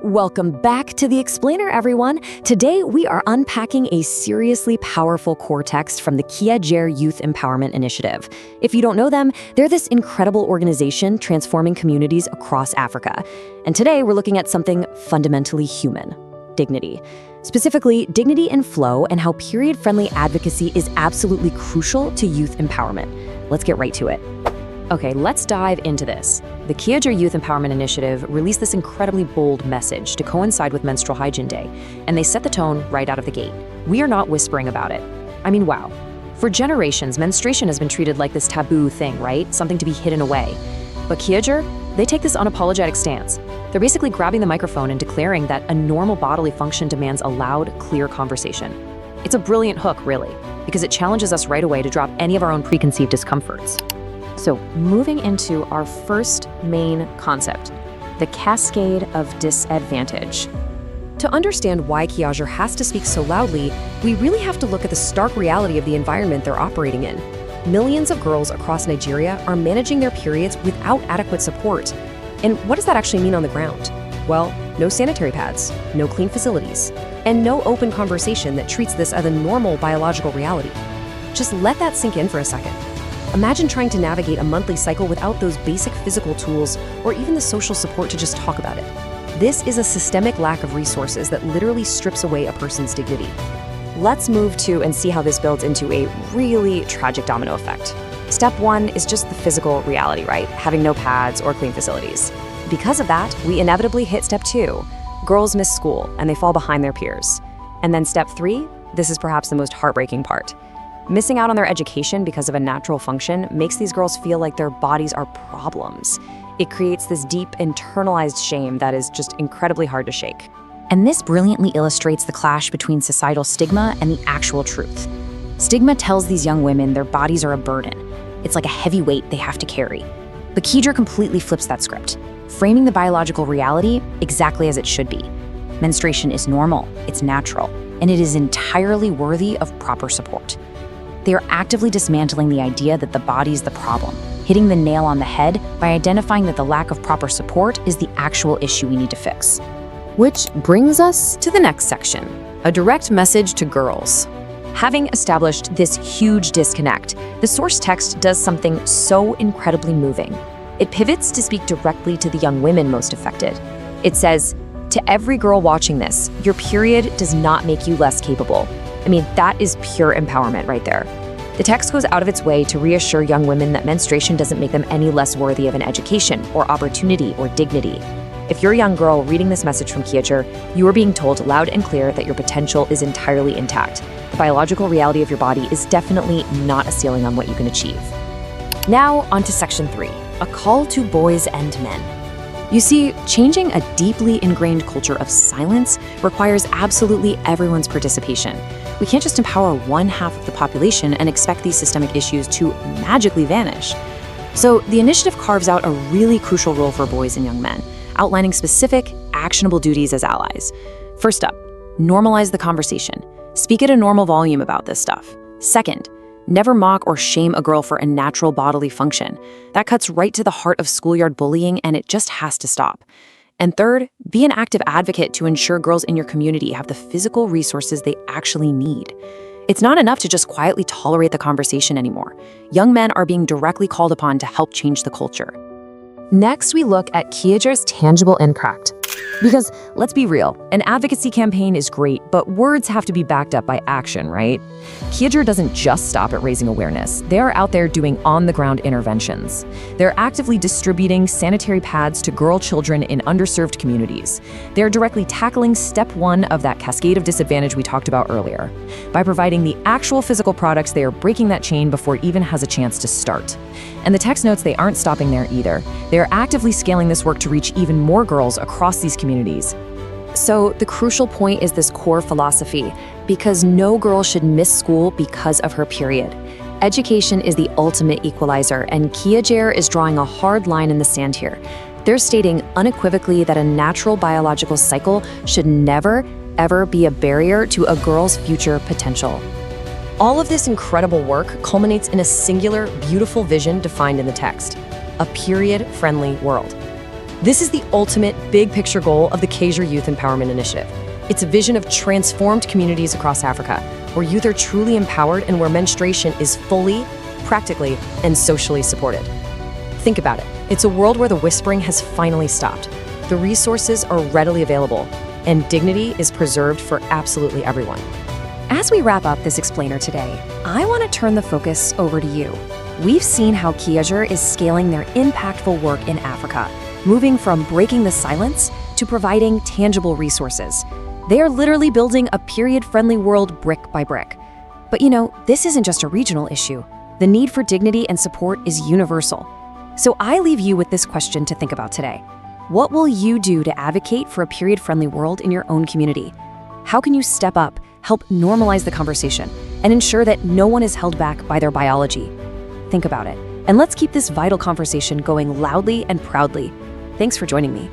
Welcome back to The Explainer, everyone. Today, we are unpacking a seriously powerful core text from the Kiajer Youth Empowerment Initiative. If you don't know them, they're this incredible organization transforming communities across Africa. And today, we're looking at something fundamentally human: dignity. Specifically, dignity in flow and how period-friendly advocacy is absolutely crucial to youth empowerment. Let's get right to it. Okay, let's dive into this. The Kiajer Youth Empowerment Initiative released this incredibly bold message to coincide with Menstrual Hygiene Day, and they set the tone right out of the gate. We are not whispering about it. I mean, wow. For generations, menstruation has been treated like this taboo thing, right? Something to be hidden away. But Kiajer, they take this unapologetic stance. They're basically grabbing the microphone and declaring that a normal bodily function demands a loud, clear conversation. It's a brilliant hook, really, because it challenges us right away to drop any of our own preconceived discomforts. So, moving into our first main concept, the cascade of disadvantage. To understand why Kiajer has to speak so loudly, we really have to look at the stark reality of the environment they're operating in. Millions of girls across Nigeria are managing their periods without adequate support. And what does that actually mean on the ground? Well, no sanitary pads, no clean facilities, and no open conversation that treats this as a normal biological reality. Just let that sink in for a second. Imagine trying to navigate a monthly cycle without those basic physical tools or even the social support to just talk about it. This is a systemic lack of resources that literally strips away a person's dignity. Let's move to and see how this builds into a really tragic domino effect. Step one is just the physical reality, right? Having no pads or clean facilities. Because of that, we inevitably hit step two. Girls miss school and they fall behind their peers. And then step three, this is perhaps the most heartbreaking part. Missing out on their education because of a natural function makes these girls feel like their bodies are problems. It creates this deep, internalized shame that is just incredibly hard to shake. And this brilliantly illustrates the clash between societal stigma and the actual truth. Stigma tells these young women their bodies are a burden. It's like a heavy weight they have to carry. But Kiajer completely flips that script, framing the biological reality exactly as it should be. Menstruation is normal, it's natural, and it is entirely worthy of proper support. They are actively dismantling the idea that the body is the problem, hitting the nail on the head by identifying that the lack of proper support is the actual issue we need to fix. Which brings us to the next section, a direct message to girls. Having established this huge disconnect, the source text does something so incredibly moving. It pivots to speak directly to the young women most affected. It says, "To every girl watching this, your period does not make you less capable." I mean, that is pure empowerment right there. The text goes out of its way to reassure young women that menstruation doesn't make them any less worthy of an education or opportunity or dignity. If you're a young girl reading this message from Kiajer, you are being told loud and clear that your potential is entirely intact. The biological reality of your body is definitely not a ceiling on what you can achieve. Now, on to section 3, a call to boys and men. You see, changing a deeply ingrained culture of silence requires absolutely everyone's participation. We can't just empower one half of the population and expect these systemic issues to magically vanish. So the initiative carves out a really crucial role for boys and young men, outlining specific, actionable duties as allies. First up, normalize the conversation. Speak at a normal volume about this stuff. Second, never mock or shame a girl for a natural bodily function. That cuts right to the heart of schoolyard bullying, and it just has to stop. And third, be an active advocate to ensure girls in your community have the physical resources they actually need. It's not enough to just quietly tolerate the conversation anymore. Young men are being directly called upon to help change the culture. Next, we look at Kiajer's tangible impact. Because let's be real, an advocacy campaign is great, but words have to be backed up by action, right? Kiajer doesn't just stop at raising awareness. They are out there doing on-the-ground interventions. They're actively distributing sanitary pads to girl children in underserved communities. They're directly tackling step one of that cascade of disadvantage we talked about earlier. By providing the actual physical products, they are breaking that chain before it even has a chance to start. And the text notes they aren't stopping there either. They are actively scaling this work to reach even more girls across these communities. So the crucial point is this core philosophy, because no girl should miss school because of her period. Education is the ultimate equalizer, and Kiajer is drawing a hard line in the sand here. They're stating unequivocally that a natural biological cycle should never, ever be a barrier to a girl's future potential. All of this incredible work culminates in a singular, beautiful vision defined in the text: a period-friendly world. This is the ultimate big picture goal of the Kiajer Youth Empowerment Initiative. It's a vision of transformed communities across Africa, where youth are truly empowered and where menstruation is fully, practically, and socially supported. Think about it. It's a world where the whispering has finally stopped. The resources are readily available, and dignity is preserved for absolutely everyone. As we wrap up this explainer today, I want to turn the focus over to you. We've seen how Kiajer is scaling their impactful work in Africa, moving from breaking the silence to providing tangible resources. They are literally building a period-friendly world brick by brick. But this isn't just a regional issue. The need for dignity and support is universal. So I leave you with this question to think about today. What will you do to advocate for a period-friendly world in your own community? How can you step up, help normalize the conversation, and ensure that no one is held back by their biology? Think about it, and let's keep this vital conversation going loudly and proudly. Thanks for joining me.